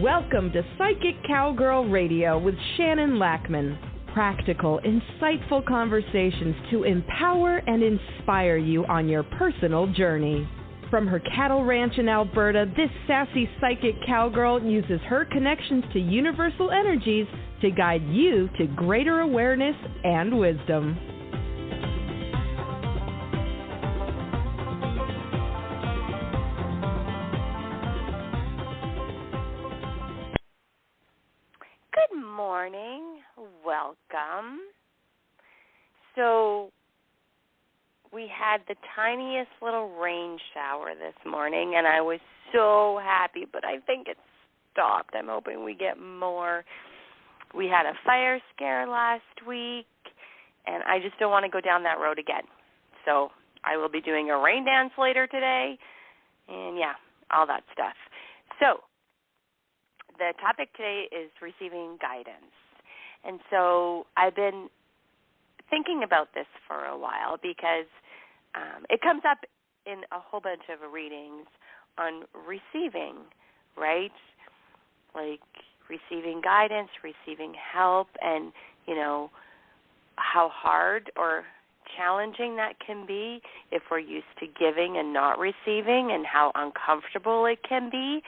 Welcome to Psychic Cowgirl Radio with Shannon Lackman. Practical, insightful conversations to empower and inspire you on your personal journey. From her cattle ranch in Alberta, this sassy psychic cowgirl uses her connections to universal energies to guide you to greater awareness and wisdom. Good morning. Welcome. So we had the tiniest little rain shower this morning, and I was so happy, but I think it stopped. I'm hoping we get more. We had a fire scare last week, and I just don't want to go down that road again. So I will be doing a rain dance later today, and yeah, all that stuff. So the topic today is receiving guidance. And so I've been thinking about this for a while because it comes up in a whole bunch of readings on receiving, right? Like receiving guidance, receiving help, and, you know, how hard or challenging that can be if we're used to giving and not receiving, and how uncomfortable it can be.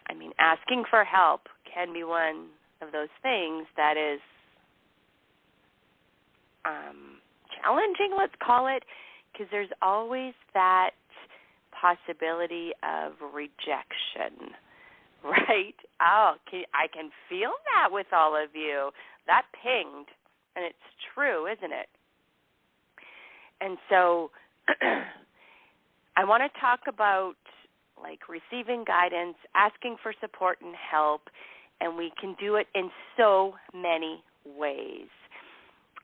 I mean, asking for help can be one of those things that is challenging, let's call it, because there's always that possibility of rejection, right? Oh, I can feel that with all of you. That pinged, and it's true, isn't it? And so I want to talk about like receiving guidance, asking for support and help, and we can do it in so many ways.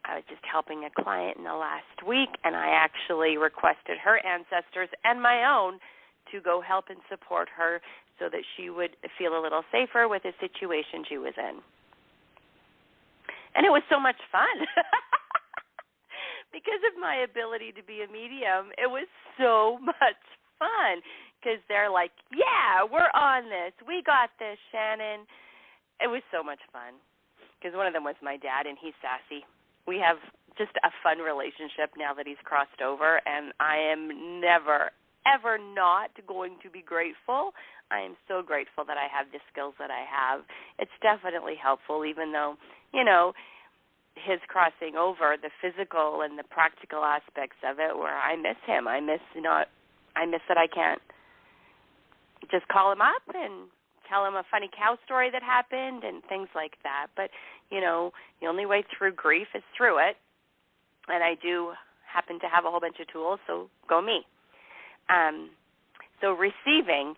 I was just helping a client in the last week, and I actually requested her ancestors and my own to go help and support her so that she would feel a little safer with the situation she was in. And it was so much fun. Because of my ability to be a medium, it was so much fun. Because they're like, yeah, we're on this. We got this, Shannon. It was so much fun. Because one of them was my dad, and he's sassy. We have just a fun relationship now that he's crossed over, and I am never, ever not going to be grateful. I am so grateful that I have the skills that I have. It's definitely helpful, even though, you know, his crossing over, the physical and the practical aspects of it, where I miss him. I miss that I can't just call him up and tell him a funny cow story that happened and things like that. But, you know, the only way through grief is through it. And I do happen to have a whole bunch of tools, so go me. So receiving.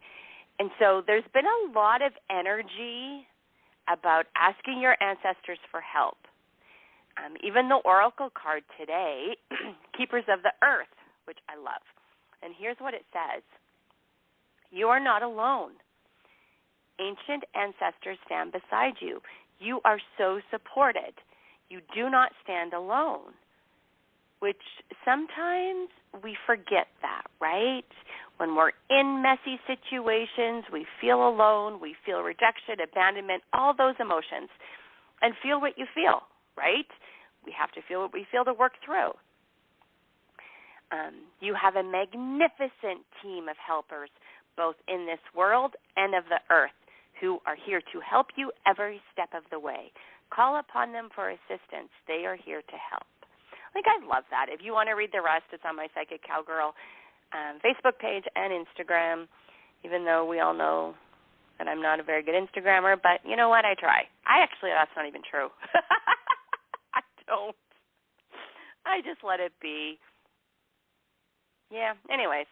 And so there's been a lot of energy about asking your ancestors for help. Even the oracle card today, Keepers of the Earth, which I love. And here's what it says. You are not alone. Ancient ancestors stand beside you. You are so supported. You do not stand alone, which sometimes we forget that, right? When we're in messy situations, we feel alone, we feel rejection, abandonment, all those emotions, and feel what you feel, right? We have to feel what we feel to work through. You have a magnificent team of helpers, both in this world and of the earth, who are here to help you every step of the way. Call upon them for assistance. They are here to help. Like, I love that. If you want to read the rest, it's on my Psychic Cowgirl Facebook page and Instagram, even though we all know that I'm not a very good Instagrammer. But you know what? I try. That's not even true. I don't. I just let it be. Yeah, anyways.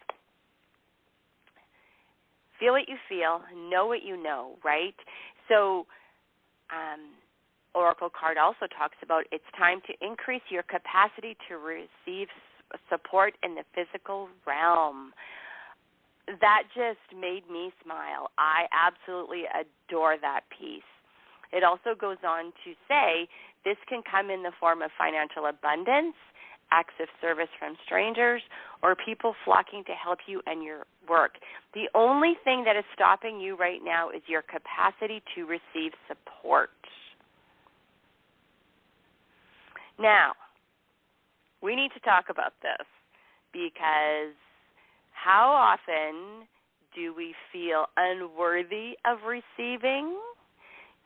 Feel what you feel, know what you know, right? So Oracle card also talks about it's time to increase your capacity to receive support in the physical realm. That just made me smile. I absolutely adore that piece. It also goes on to say this can come in the form of financial abundance, acts of service from strangers, or people flocking to help you and your work. The only thing that is stopping you right now is your capacity to receive support. Now, we need to talk about this because how often do we feel unworthy of receiving?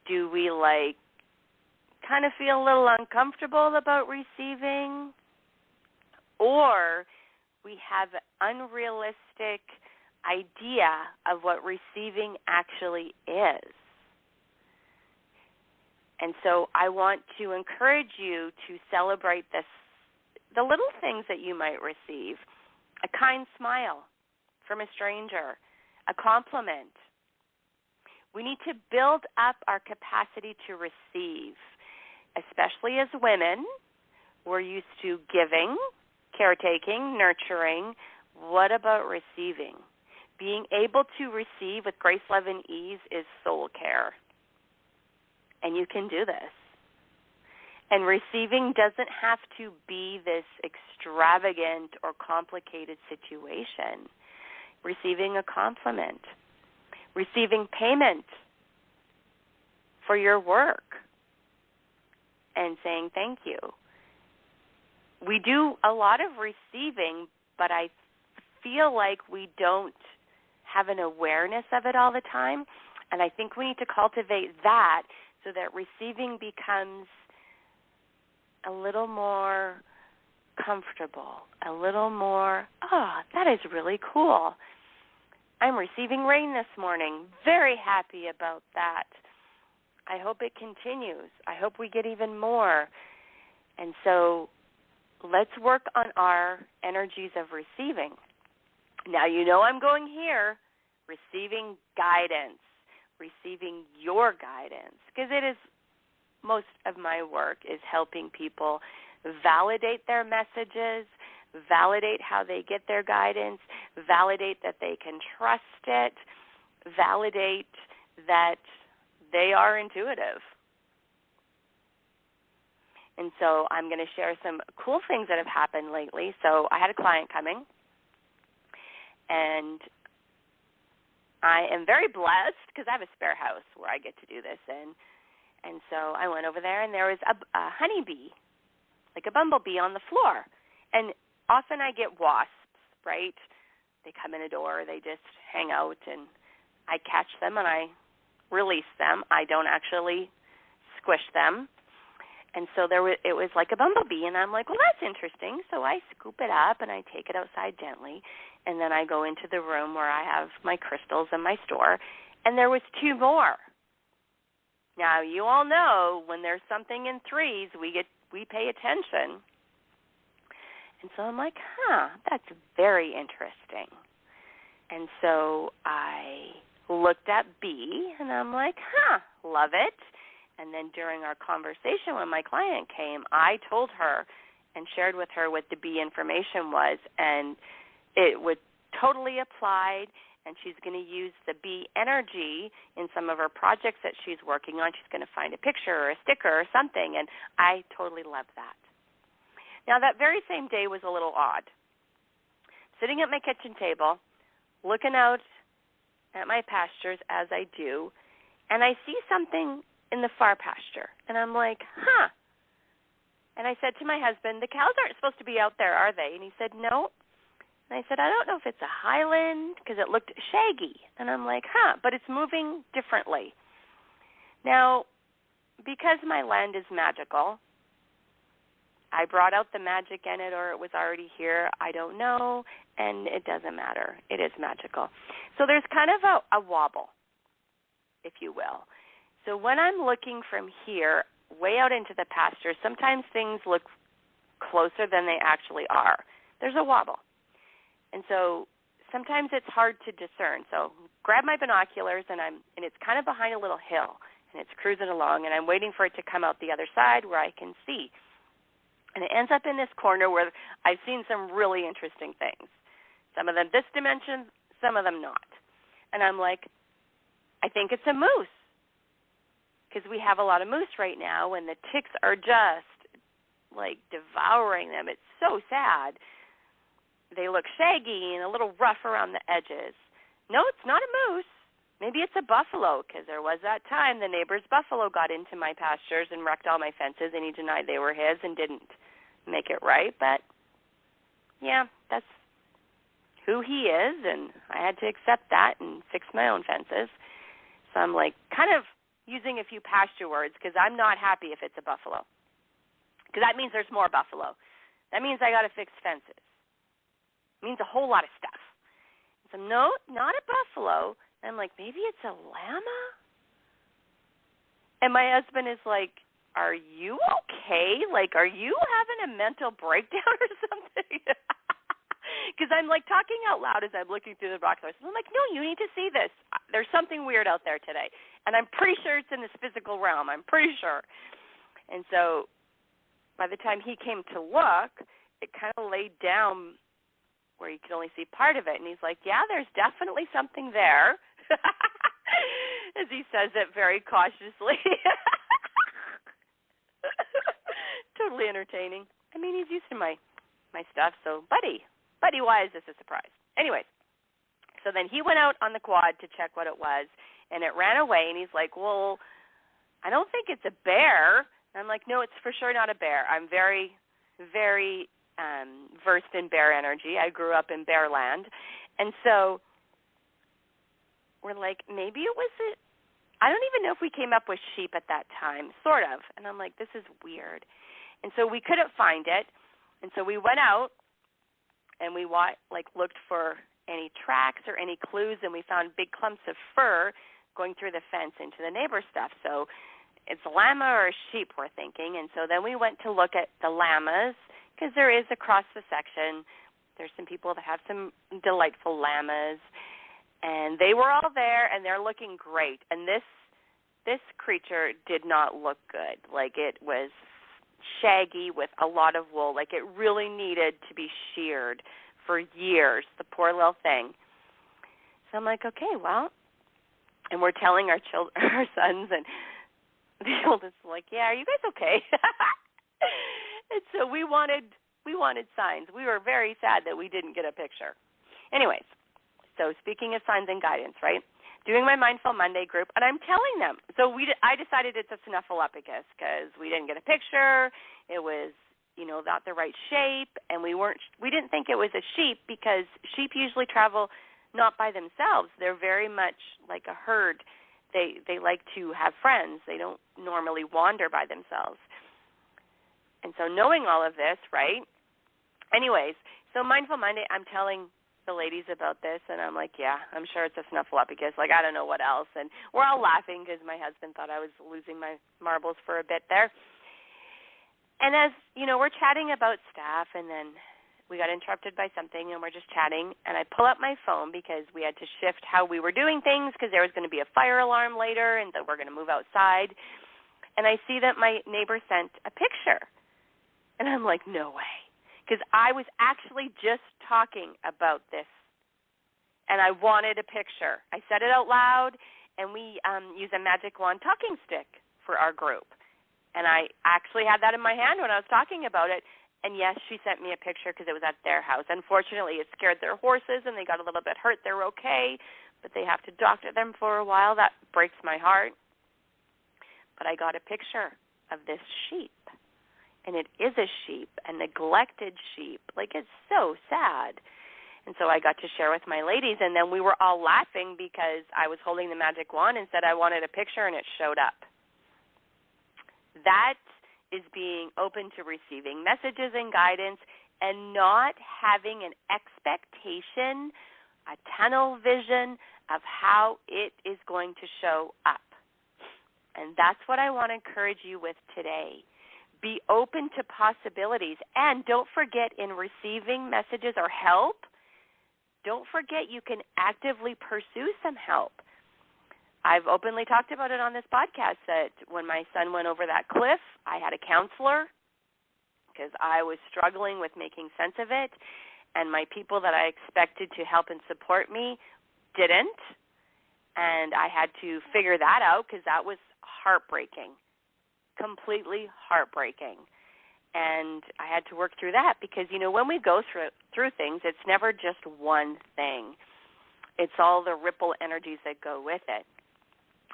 Do we kind of feel a little uncomfortable about receiving? Or we have an unrealistic idea of what receiving actually is. And so I want to encourage you to celebrate the little things that you might receive. A kind smile from a stranger, a compliment. We need to build up our capacity to receive, especially as women. We're used to giving, caretaking, nurturing. What about receiving? Being able to receive with grace, love, and ease is soul care. And you can do this. And receiving doesn't have to be this extravagant or complicated situation. Receiving a compliment, receiving payment for your work, and saying thank you. We do a lot of receiving, but I feel like we don't have an awareness of it all the time, and I think we need to cultivate that so that receiving becomes a little more comfortable, a little more, that is really cool. I'm receiving rain this morning. Very happy about that. I hope it continues. I hope we get even more. And so let's work on our energies of receiving. Now, you know I'm going here, receiving guidance, receiving your guidance, because it is most of my work is helping people validate their messages, validate how they get their guidance, validate that they can trust it, validate that they are intuitive. And so I'm going to share some cool things that have happened lately. So I had a client coming, and I am very blessed because I have a spare house where I get to do this in. And so I went over there, and there was a honeybee, like a bumblebee on the floor. And often I get wasps, right? They come in a door, they just hang out, and I catch them and I release them. I don't actually squish them. And so it was like a bumblebee, and I'm like, well, that's interesting. So I scoop it up and I take it outside gently, and then I go into the room where I have my crystals and my store, and there was 2 more. Now, you all know when there's something in threes, we pay attention. And so I'm like, that's very interesting. And so I looked at B, and I'm like, love it. And then during our conversation when my client came, I told her and shared with her what the B information was, and it would totally applied, and she's going to use the B energy in some of her projects that she's working on. She's going to find a picture or a sticker or something, and I totally love that. Now, that very same day was a little odd. Sitting at my kitchen table, looking out at my pastures as I do, and I see something in the far pasture, and I'm like, And I said to my husband, the cows aren't supposed to be out there, are they? And he said, no. And I said, I don't know if it's a highland, because it looked shaggy. And I'm like, but it's moving differently. Now, because my land is magical, I brought out the magic in it, or it was already here. I don't know, and it doesn't matter. It is magical. So there's kind of a wobble, if you will. So when I'm looking from here way out into the pasture, sometimes things look closer than they actually are. There's a wobble. And so sometimes it's hard to discern. So grab my binoculars, and it's kind of behind a little hill, and it's cruising along, and I'm waiting for it to come out the other side where I can see. And it ends up in this corner where I've seen some really interesting things. Some of them this dimension, some of them not. And I'm like, I think it's a moose, because we have a lot of moose right now, and the ticks are just, like, devouring them. It's so sad. they look shaggy and a little rough around the edges. No, it's not a moose. Maybe it's a buffalo, because there was that time the neighbor's buffalo got into my pastures and wrecked all my fences, and he denied they were his and didn't make it right. But, yeah, that's who he is, and I had to accept that and fix my own fences. So I'm like kind of using a few pasture words, because I'm not happy if it's a buffalo, because that means there's more buffalo. That means I got to fix fences. It means a whole lot of stuff. So no, not a buffalo. I'm like, maybe it's a llama? And my husband is like, are you okay? Like, are you having a mental breakdown or something? Because I'm like talking out loud as I'm looking through the box. I'm like, no, you need to see this. There's something weird out there today. And I'm pretty sure it's in this physical realm. I'm pretty sure. And so by the time he came to look, it kind of laid down where you could only see part of it. And he's like, yeah, there's definitely something there. As he says it very cautiously. Totally entertaining. I mean, he's used to my stuff, so buddy, why is this a surprise? Anyways, so then he went out on the quad to check what it was, and it ran away, and he's like, well, I don't think it's a bear. And I'm like, no, it's for sure not a bear. I'm very, very versed in bear energy. I grew up in bear land. And so we're like, maybe it was I don't even know if we came up with sheep at that time, sort of. And I'm like, this is weird. And so we couldn't find it. And so we went out and we looked for any tracks or any clues, and we found big clumps of fur going through the fence into the neighbor's stuff. So it's a llama or a sheep, we're thinking. And so then we went to look at the llamas, because there is across the section, there's some people that have some delightful llamas. And they were all there, and they're looking great. And this creature did not look good. Like, it was shaggy with a lot of wool. Like, it really needed to be sheared for years, the poor little thing. So I'm like, okay, well, and we're telling our sons, and the oldest is like, yeah, are you guys okay? And so we wanted signs. We were very sad that we didn't get a picture. Anyways. So speaking of signs and guidance, right, doing my Mindful Monday group, and I'm telling them. So I decided it's a Snuffleupagus because we didn't get a picture. It was, not the right shape, and we didn't think it was a sheep, because sheep usually travel not by themselves. They're very much like a herd. They like to have friends. They don't normally wander by themselves. And so knowing all of this, right, anyways, so Mindful Monday, I'm telling the ladies about this, and I'm like, yeah, I'm sure it's a Snuffleupagus. Like, I don't know what else. And we're all laughing because my husband thought I was losing my marbles for a bit there. And as, we're chatting about stuff, and then we got interrupted by something, and we're just chatting, and I pull up my phone because we had to shift how we were doing things, because there was going to be a fire alarm later, and that we're going to move outside. And I see that my neighbor sent a picture. And I'm like, no way. Because I was actually just talking about this, and I wanted a picture. I said it out loud, and we use a magic wand talking stick for our group. And I actually had that in my hand when I was talking about it. And, yes, she sent me a picture because it was at their house. Unfortunately, it scared their horses, and they got a little bit hurt. They're okay, but they have to doctor them for a while. That breaks my heart. But I got a picture of this sheep. And it is a sheep, a neglected sheep. Like, it's so sad. And so I got to share with my ladies, and then we were all laughing because I was holding the magic wand and said I wanted a picture, and it showed up. That is being open to receiving messages and guidance, and not having an expectation, a tunnel vision of how it is going to show up. And that's what I want to encourage you with today. Be open to possibilities. And don't forget, in receiving messages or help, don't forget you can actively pursue some help. I've openly talked about it on this podcast that when my son went over that cliff, I had a counselor because I was struggling with making sense of it, and my people that I expected to help and support me didn't, and I had to figure that out because that was heartbreaking. Completely heartbreaking. And I had to work through that because, when we go through things, it's never just one thing. It's all the ripple energies that go with it.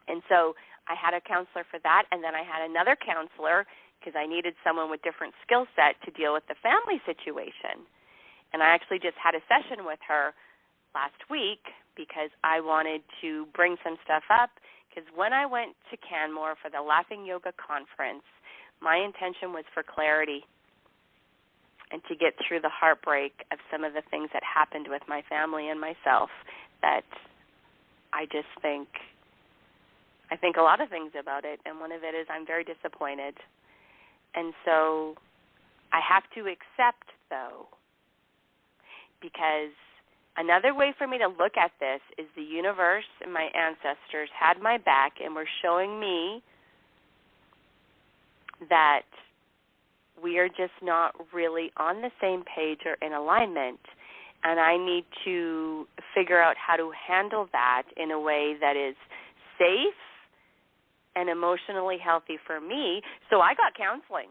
And so I had a counselor for that, and then I had another counselor because I needed someone with different skill set to deal with the family situation. And I actually just had a session with her last week because I wanted to bring some stuff up, because when I went to Canmore for the Laughing Yoga Conference, my intention was for clarity and to get through the heartbreak of some of the things that happened with my family and myself that I think a lot of things about it, and one of it is I'm very disappointed. And so I have to accept, though, because another way for me to look at this is the universe and my ancestors had my back and were showing me that we are just not really on the same page or in alignment, and I need to figure out how to handle that in a way that is safe and emotionally healthy for me. So I got counseling.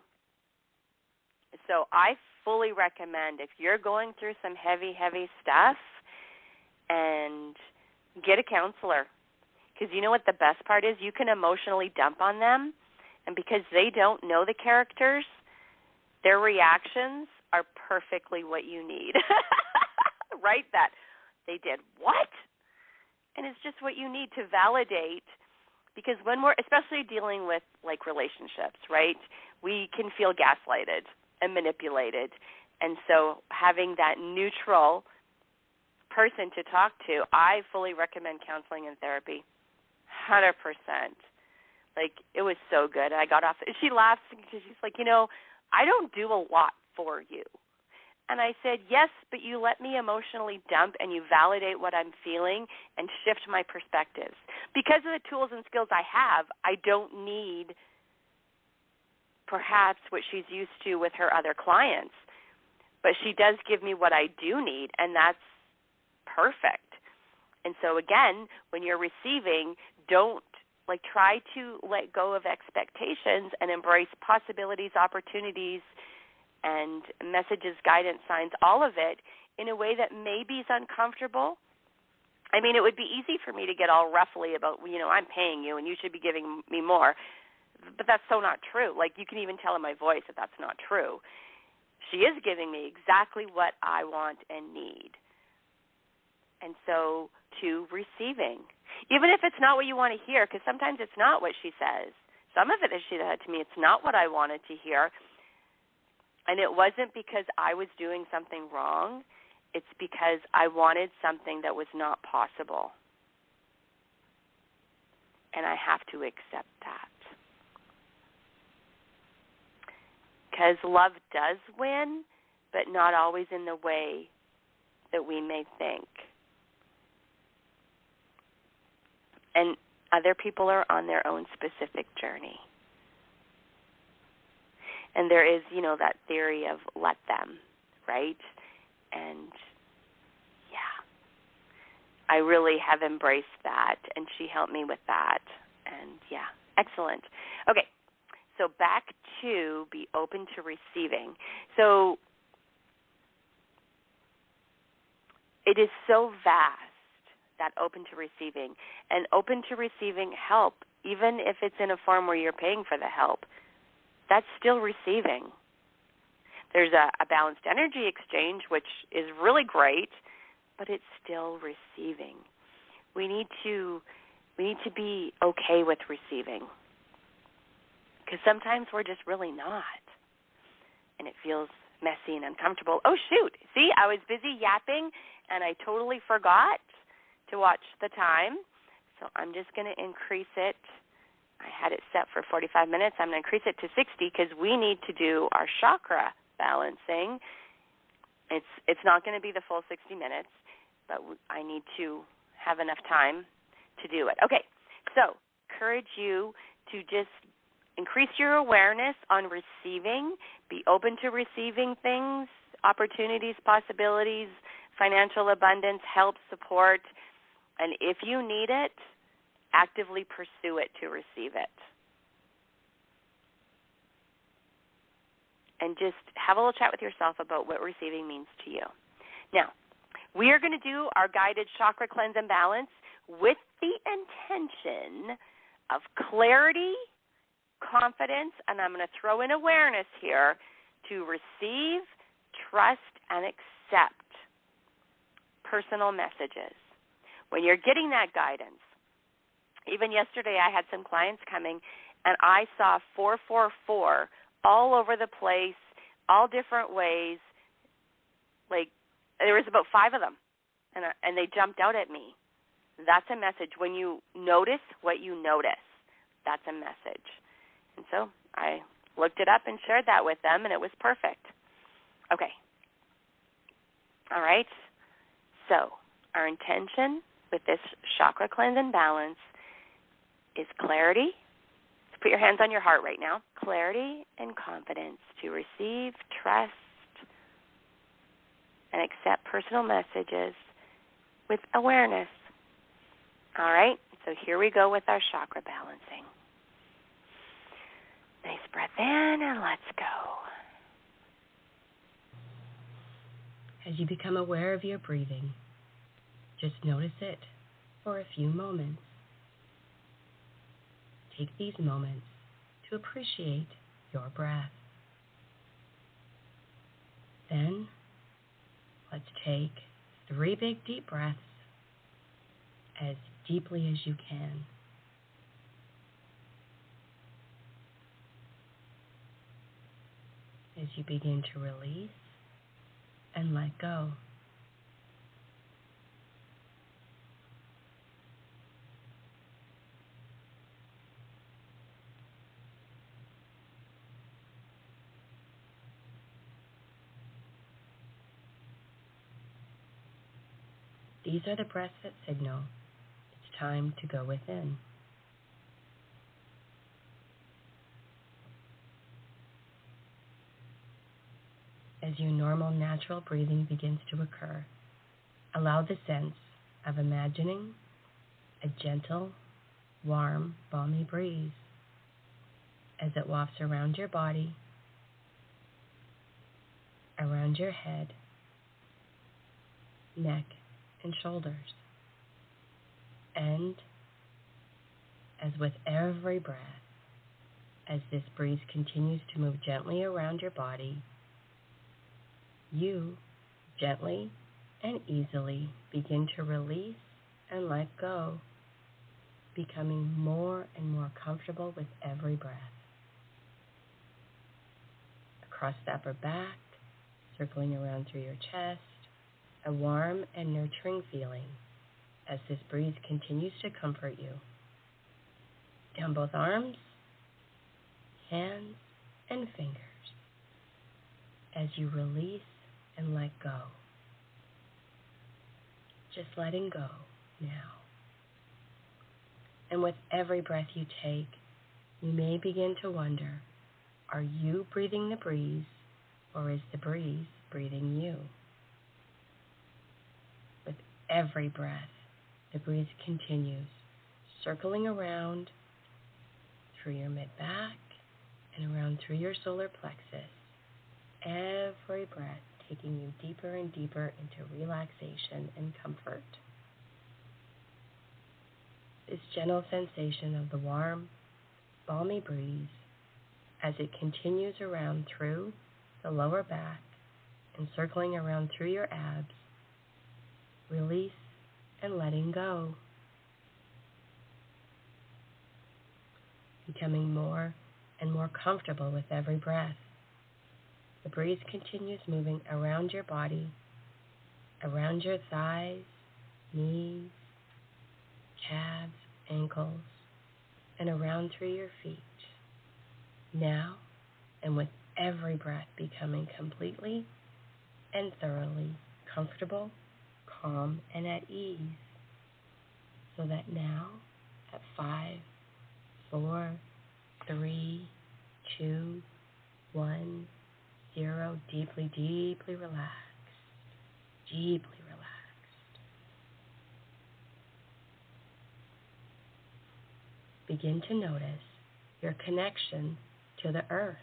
So I fully recommend, if you're going through some heavy, heavy stuff, and get a counselor. Because you know what the best part is? You can emotionally dump on them, and because they don't know the characters, their reactions are perfectly what you need. Right? That they did what? And it's just what you need to validate, because when we're especially dealing with like relationships, right, we can feel gaslighted and manipulated. And so having that neutral person to talk to, I fully recommend counseling and therapy, 100%. Like, it was so good. I got off. She laughs because she's like, I don't do a lot for you. And I said, yes, but you let me emotionally dump and you validate what I'm feeling and shift my perspectives. Because of the tools and skills I have, I don't need perhaps what she's used to with her other clients. But she does give me what I do need, and that's perfect. And so, again, when you're receiving, don't try to let go of expectations and embrace possibilities, opportunities, and messages, guidance, signs, all of it in a way that maybe is uncomfortable. I mean, it would be easy for me to get all ruffly about, I'm paying you and you should be giving me more. But that's so not true. You can even tell in my voice that that's not true. She is giving me exactly what I want and need. And so, to receiving, even if it's not what you want to hear, because sometimes it's not what she says. Some of it that she said to me, it's not what I wanted to hear. And it wasn't because I was doing something wrong. It's because I wanted something that was not possible. And I have to accept that. Because love does win, but not always in the way that we may think. And other people are on their own specific journey. And there is, that theory of let them, right? And, yeah, I really have embraced that, and she helped me with that. And, yeah, excellent. Okay, so back to be open to receiving. So it is so vast, that open to receiving. And open to receiving help, even if it's in a form where you're paying for the help, that's still receiving. There's a balanced energy exchange, which is really great, but it's still receiving. We need to be okay with receiving, because sometimes we're just really not, and it feels messy and uncomfortable. Oh, shoot. See, I was busy yapping, and I totally forgot to watch the time, so I'm just going to increase it. I had it set for 45 minutes. I'm going to increase it to 60 because we need to do our chakra balancing. It's not going to be the full 60 minutes, but I need to have enough time to do it. Okay, so encourage you to just increase your awareness on receiving, be open to receiving things, opportunities, possibilities, financial abundance, help, support, and if you need it, actively pursue it to receive it. and just have a little chat with yourself about what receiving means to you. Now, we are going to do our guided chakra cleanse and balance with the intention of clarity, confidence, and I'm going to throw in awareness here, to receive, trust, and accept personal messages. When you're getting that guidance, even yesterday I had some clients coming, and I saw 444 all over the place, all different ways. Like, there was about 5 of them, and they jumped out at me. That's a message. When you notice what you notice, that's a message. And so I looked it up and shared that with them, and it was perfect. Okay. All right. So our intention with this chakra cleanse and balance is clarity. So put your hands on your heart right now. Clarity and confidence to receive, trust, and accept personal messages with awareness. All right. So here we go with our chakra balancing. Nice breath in, and let's go. As you become aware of your breathing, just notice it for a few moments. Take these moments to appreciate your breath. Then, let's take 3 big deep breaths as deeply as you can. As you begin to release and let go. These are the breaths that signal it's time to go within. As your normal, natural breathing begins to occur, allow the sense of imagining a gentle, warm, balmy breeze as it wafts around your body, around your head, neck, and shoulders. And as with every breath, as this breeze continues to move gently around your body, you gently and easily begin to release and let go, becoming more and more comfortable with every breath. Across the upper back, circling around through your chest, a warm and nurturing feeling as this breeze continues to comfort you. Down both arms, hands, and fingers as you release and let go. Just letting go now. And with every breath you take, you may begin to wonder, are you breathing the breeze, or is the breeze breathing you? With every breath, the breeze continues, circling around through your mid-back and around through your solar plexus. Every breath taking you deeper and deeper into relaxation and comfort. This gentle sensation of the warm, balmy breeze as it continues around through the lower back and circling around through your abs, release and letting go. Becoming more and more comfortable with every breath. The breeze continues moving around your body, around your thighs, knees, calves, ankles, and around through your feet. Now, and with every breath becoming completely and thoroughly comfortable, calm, and at ease. So that now, at 5, 4, 3, 2, 1, 0, deeply, deeply relaxed, deeply relaxed. Begin to notice your connection to the earth.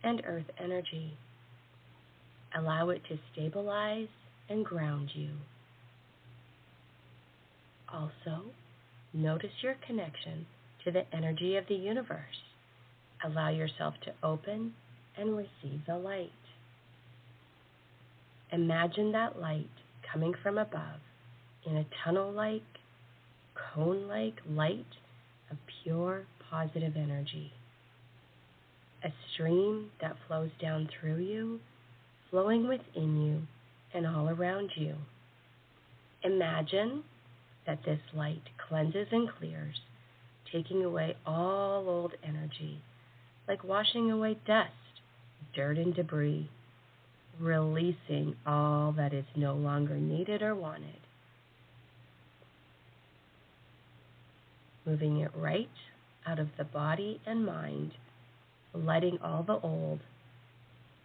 and earth energy. Allow it to stabilize and ground you. Also, notice your connection to the energy of the universe. Allow yourself to open and receive the light. Imagine that light coming from above in a tunnel-like, cone-like light of pure positive energy. A stream that flows down through you, flowing within you and all around you. Imagine that this light cleanses and clears, taking away all old energy, like washing away dust, dirt, and debris, releasing all that is no longer needed or wanted. Moving it right out of the body and mind, letting all the old,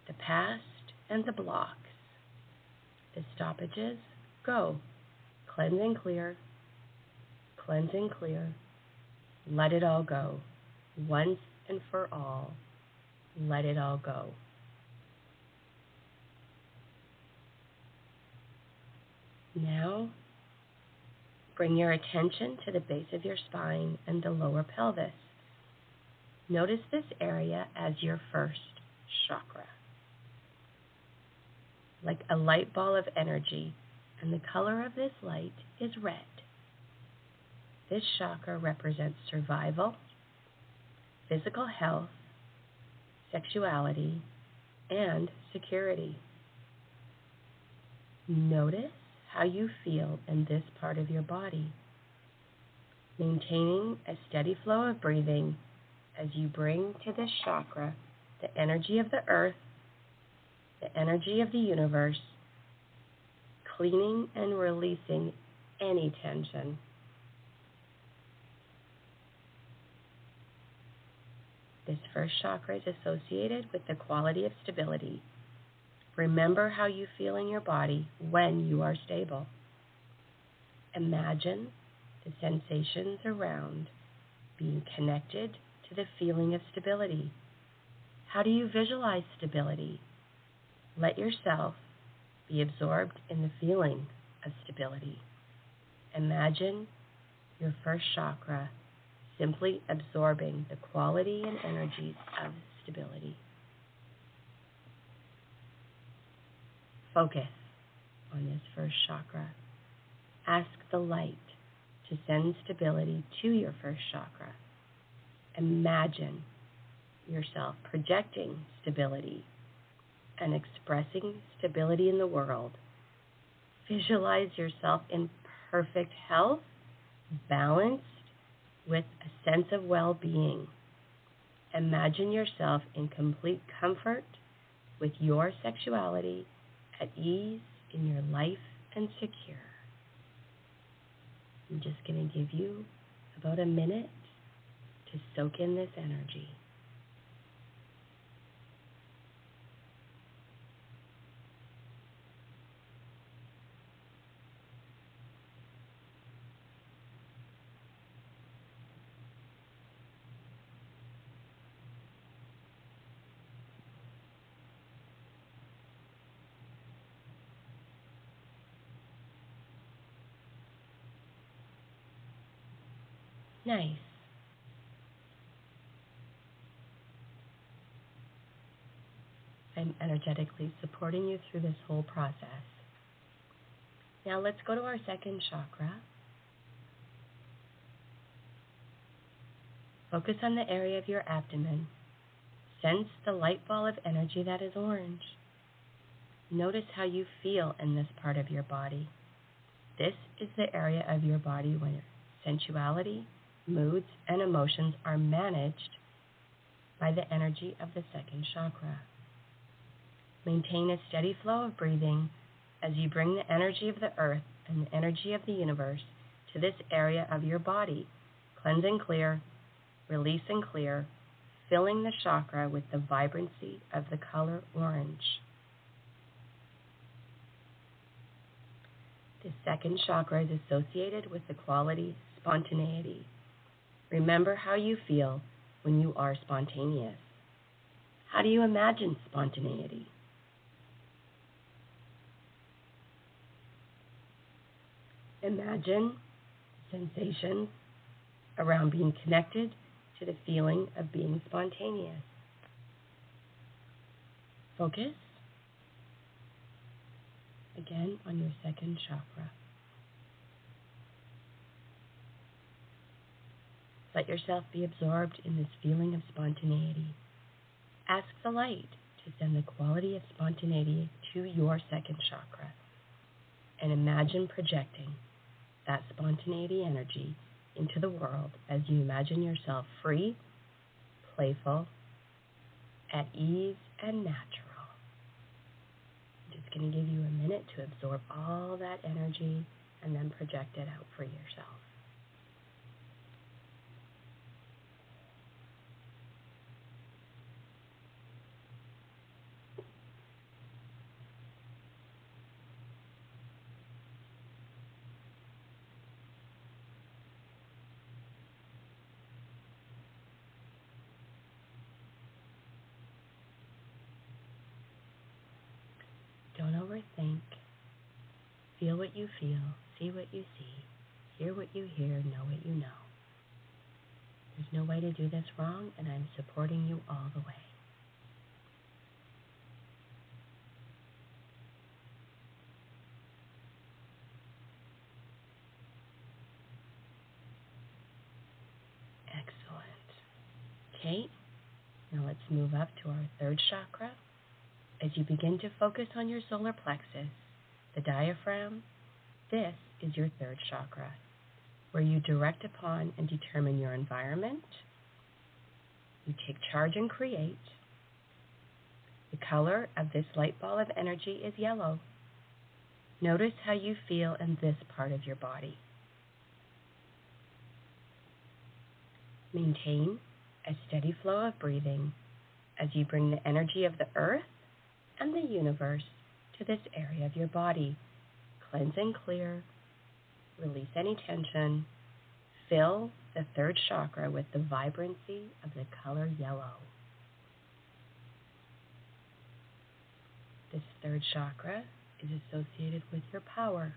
the past, and the blocks, the stoppages go. Cleanse and clear, cleanse and clear. Let it all go. Once and for all, let it all go. Now, bring your attention to the base of your spine and the lower pelvis. Notice this area as your first chakra. Like a light ball of energy, and the color of this light is red. This chakra represents survival, physical health, sexuality, and security. Notice how you feel in this part of your body, maintaining a steady flow of breathing as you bring to this chakra the energy of the earth, the energy of the universe, cleaning and releasing any tension. This first chakra is associated with the quality of stability. Remember how you feel in your body when you are stable. Imagine the sensations around being connected to the feeling of stability. How do you visualize stability? Let yourself be absorbed in the feeling of stability. Imagine your first chakra simply absorbing the quality and energies of stability. Focus on this first chakra. Ask the light to send stability to your first chakra. Imagine yourself projecting stability and expressing stability in the world. Visualize yourself in perfect health, balanced, with a sense of well-being. Imagine yourself in complete comfort with your sexuality, at ease in your life, and secure. I'm just going to give you about a minute to soak in this energy. Nice. I'm energetically supporting you through this whole process. Now let's go to our second chakra. Focus on the area of your abdomen. Sense the light ball of energy that is orange. Notice how you feel in this part of your body. This is the area of your body where sensuality, moods, and emotions are managed by the energy of the second chakra. Maintain a steady flow of breathing as you bring the energy of the earth and the energy of the universe to this area of your body. Cleanse and clear, release and clear, filling the chakra with the vibrancy of the color orange. The second chakra is associated with the quality spontaneity. Remember how you feel when you are spontaneous. How do you imagine spontaneity? Imagine sensations around being connected to the feeling of being spontaneous. Focus again on your second chakra. Let yourself be absorbed in this feeling of spontaneity. Ask the light to send the quality of spontaneity to your second chakra, and imagine projecting that spontaneity energy into the world as you imagine yourself free, playful, at ease, and natural. I'm just going to give you a minute to absorb all that energy and then project it out for yourself. Don't overthink. Feel what you feel, see what you see, hear what you hear, know what you know. There's no way to do this wrong, and I'm supporting you all the way. Excellent. Okay, now let's move up to our third chakra. As you begin to focus on your solar plexus, the diaphragm, this is your third chakra, where you direct upon and determine your environment. You take charge and create. The color of this light ball of energy is yellow. Notice how you feel in this part of your body. Maintain a steady flow of breathing as you bring the energy of the earth and the universe to this area of your body. Cleanse and clear. Release any tension. Fill the third chakra with the vibrancy of the color yellow. This third chakra is associated with your power.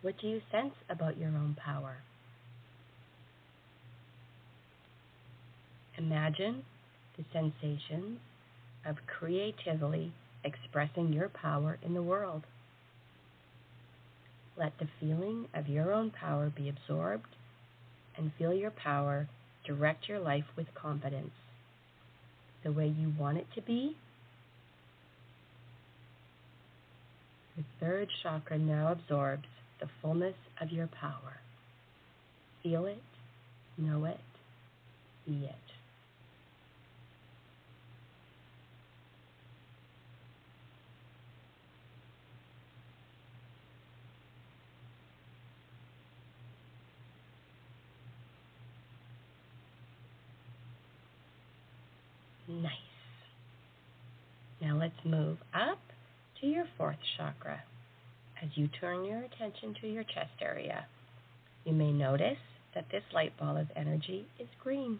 What do you sense about your own power? Imagine the sensations of creatively expressing your power in the world. Let the feeling of your own power be absorbed and feel your power direct your life with confidence, the way you want it to be. Your third chakra now absorbs the fullness of your power. Feel it, know it, be it. Nice. Now let's move up to your fourth chakra. As you turn your attention to your chest area, you may notice that this light ball of energy is green.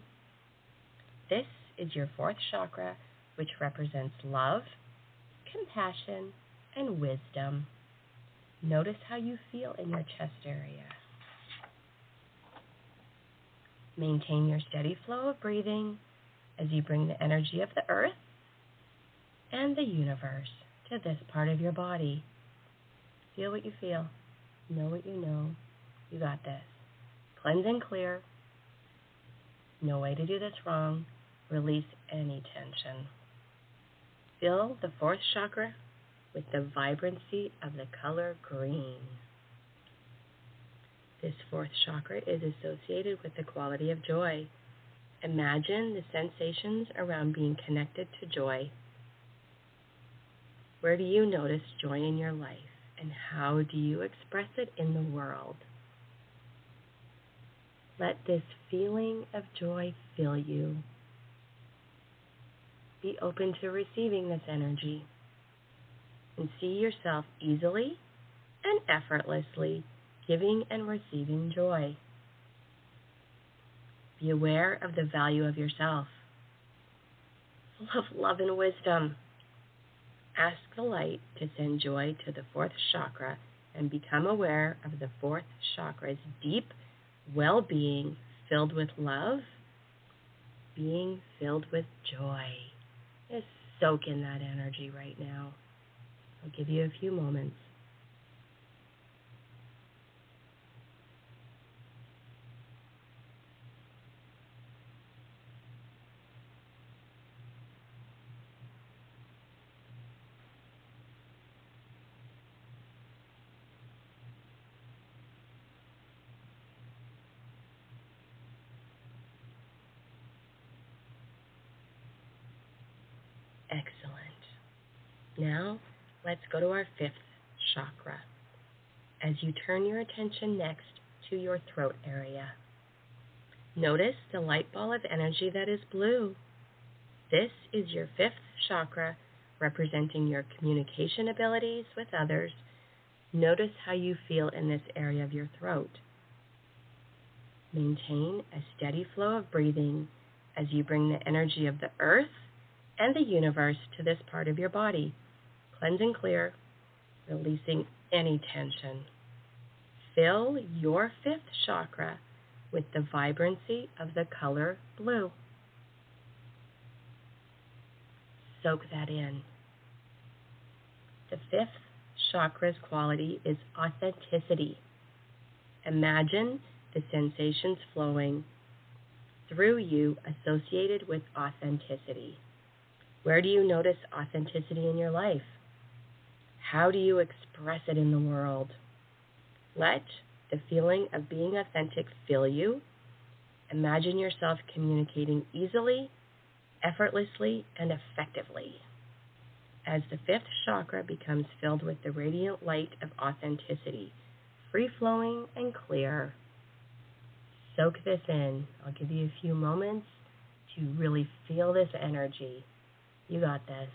This is your fourth chakra, which represents love, compassion, and wisdom. Notice how you feel in your chest area. Maintain your steady flow of breathing as you bring the energy of the earth and the universe to this part of your body. Feel what you feel. Know what you know. You got this. Cleanse and clear. No way to do this wrong. Release any tension. Fill the fourth chakra with the vibrancy of the color green. This fourth chakra is associated with the quality of joy. Imagine the sensations around being connected to joy. Where do you notice joy in your life, and how do you express it in the world? Let this feeling of joy fill you. Be open to receiving this energy, and see yourself easily and effortlessly giving and receiving joy. Be aware of the value of yourself. Full of love and wisdom. Ask the light to send joy to the fourth chakra and become aware of the fourth chakra's deep well-being, filled with love, being filled with joy. Just soak in that energy right now. I'll give you a few moments. Excellent. Now, let's go to our fifth chakra. As you turn your attention next to your throat area, notice the light ball of energy that is blue. This is your fifth chakra, representing your communication abilities with others. Notice how you feel in this area of your throat. Maintain a steady flow of breathing as you bring the energy of the earth and the universe to this part of your body. Cleanse and clear, releasing any tension. Fill your fifth chakra with the vibrancy of the color blue. Soak that in. The fifth chakra's quality is authenticity. Imagine the sensations flowing through you associated with authenticity. Where do you notice authenticity in your life? How do you express it in the world? Let the feeling of being authentic fill you. Imagine yourself communicating easily, effortlessly, and effectively. As the fifth chakra becomes filled with the radiant light of authenticity, free-flowing and clear. Soak this in. I'll give you a few moments to really feel this energy. You got this.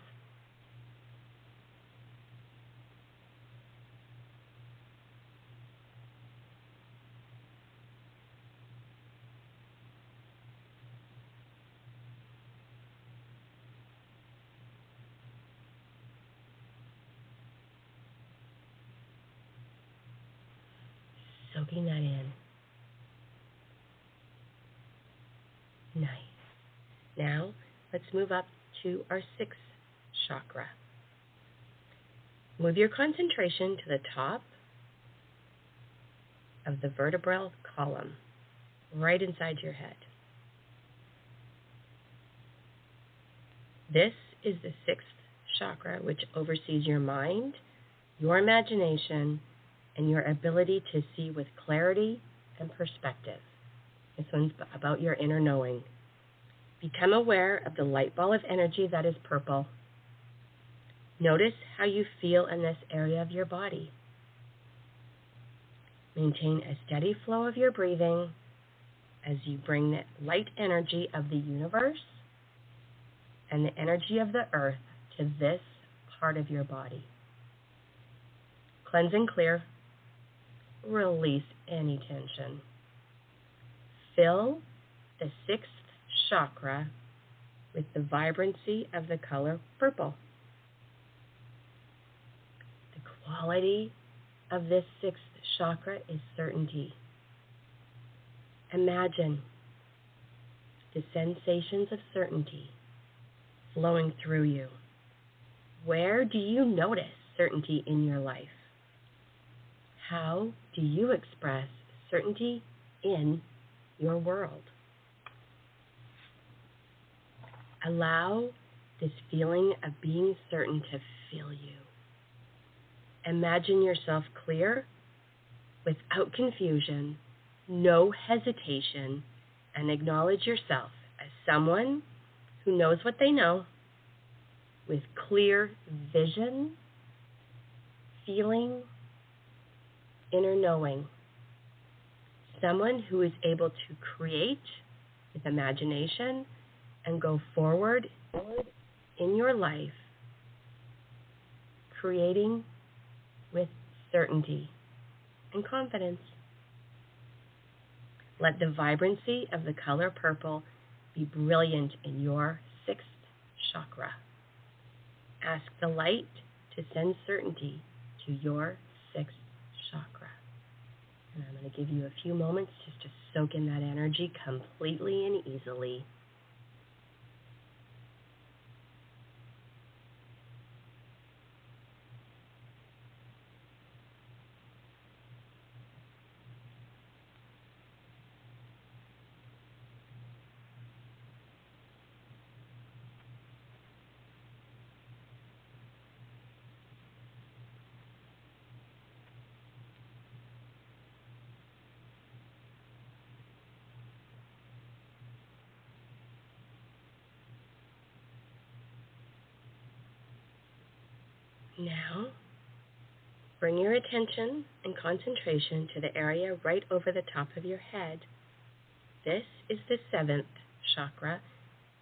Soaking that in. Nice. Now, let's move up to our sixth chakra. Move your concentration to the top of the vertebral column, right inside your head. This is the sixth chakra, which oversees your mind, your imagination, and your ability to see with clarity and perspective. This one's about your inner knowing. Become aware of the light ball of energy that is purple. Notice how you feel in this area of your body. Maintain a steady flow of your breathing as you bring the light energy of the universe and the energy of the earth to this part of your body. Cleanse and clear. Release any tension. Fill the sixth chakra with the vibrancy of the color purple. The quality of this sixth chakra is certainty. Imagine the sensations of certainty flowing through you. Where do you notice certainty in your life? How do you express certainty in your world? Allow this feeling of being certain to fill you. Imagine yourself clear, without confusion, no hesitation, and acknowledge yourself as someone who knows what they know, with clear vision, feeling, inner knowing. Someone who is able to create with imagination and go forward in your life, creating with certainty and confidence. Let the vibrancy of the color purple be brilliant in your sixth chakra. Ask the light to send certainty to your sixth chakra. And I'm going to give you a few moments just to soak in that energy completely and easily. Now, bring your attention and concentration to the area right over the top of your head. This is the seventh chakra,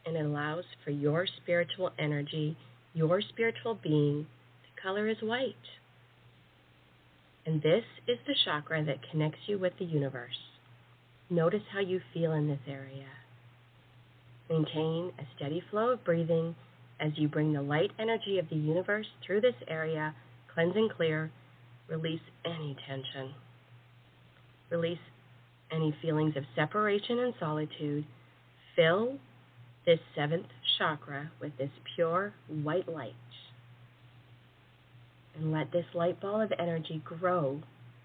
and it allows for your spiritual energy, your spiritual being. The color is white. And this is the chakra that connects you with the universe. Notice how you feel in this area. Maintain a steady flow of breathing as you bring the light energy of the universe through this area, cleanse and clear, release any tension. Release any feelings of separation and solitude. Fill this seventh chakra with this pure white light. And let this light ball of energy grow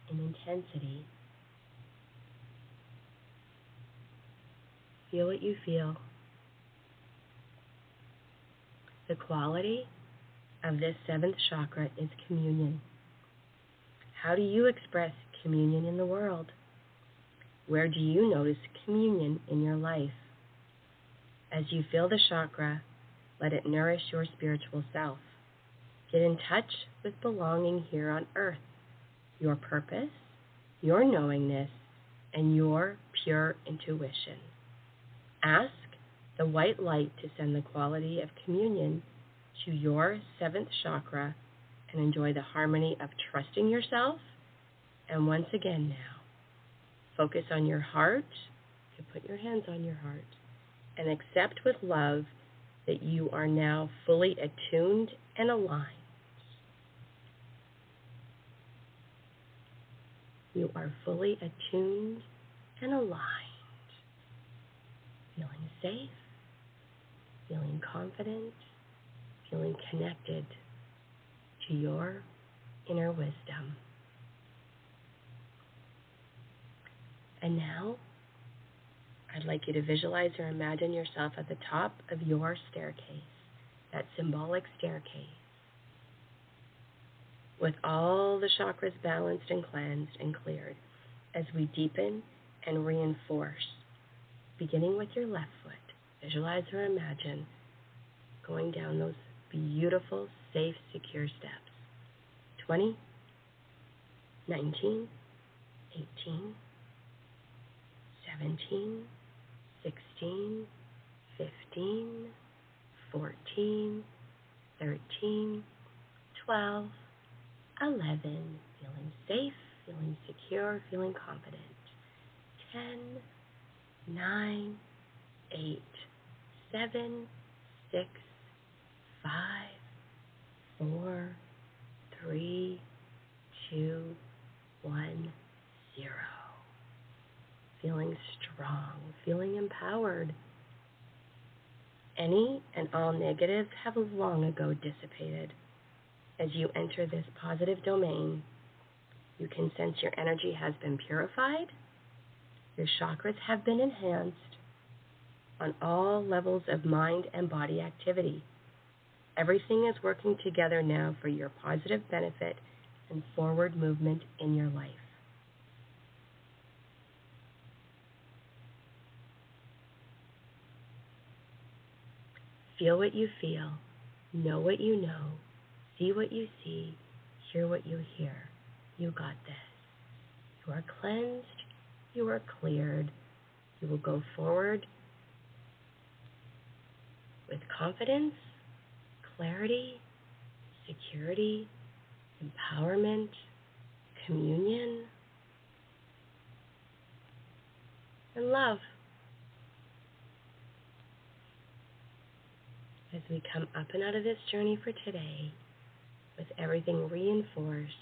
in intensity. Feel what you feel. The quality of this seventh chakra is communion. How do you express communion in the world? Where do you notice communion in your life? As you fill the chakra, let it nourish your spiritual self. Get in touch with belonging here on earth, your purpose, your knowingness, and your pure intuition. Ask the white light to send the quality of communion to your seventh chakra and enjoy the harmony of trusting yourself. And once again now, focus on your heart. You can put your hands on your heart and accept with love that you are now fully attuned and aligned. You are fully attuned and aligned, feeling safe, feeling confident, feeling connected to your inner wisdom. And now, I'd like you to visualize or imagine yourself at the top of your staircase, that symbolic staircase, with all the chakras balanced and cleansed and cleared, as we deepen and reinforce, beginning with your left foot. Visualize or imagine going down those beautiful, safe, secure steps. 20, 19, 18, 17, 16, 15, 14, 13, 12, 11, feeling safe, feeling secure, feeling confident. 10, 9, 8, 7, 6, 5, 4, 3, 2, 1, 0. Feeling strong, feeling empowered. Any and all negatives have long ago dissipated. As you enter this positive domain, you can sense your energy has been purified, your chakras have been enhanced on all levels of mind and body activity. Everything is working together now for your positive benefit and forward movement in your life. Feel what you feel, know what you know, see what you see, hear what you hear. You got this. You are cleansed, you are cleared. You will go forward with confidence, clarity, security, empowerment, communion. and love. As we come up and out of this journey for today, with everything reinforced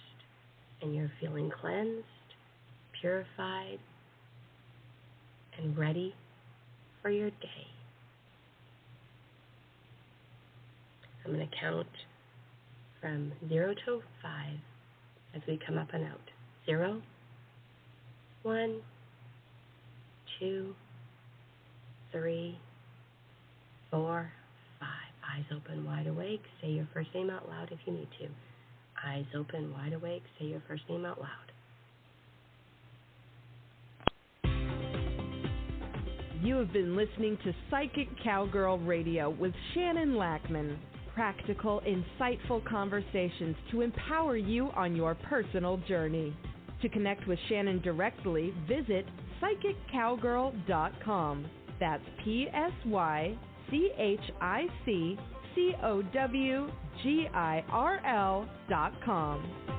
and you're feeling cleansed, purified, and ready for your day. I'm going to count from 0 to 5 as we come up and out. 0, 1, 2, 3, 4, 5. Eyes open, wide awake. Say your first name out loud if you need to. Eyes open, wide awake. Say your first name out loud. You have been listening to Psychic Cowgirl Radio with Shannon Lackman. Practical, insightful conversations to empower you on your personal journey. To connect with Shannon directly, visit psychiccowgirl.com. That's PSYCHICCOWGIRL.com.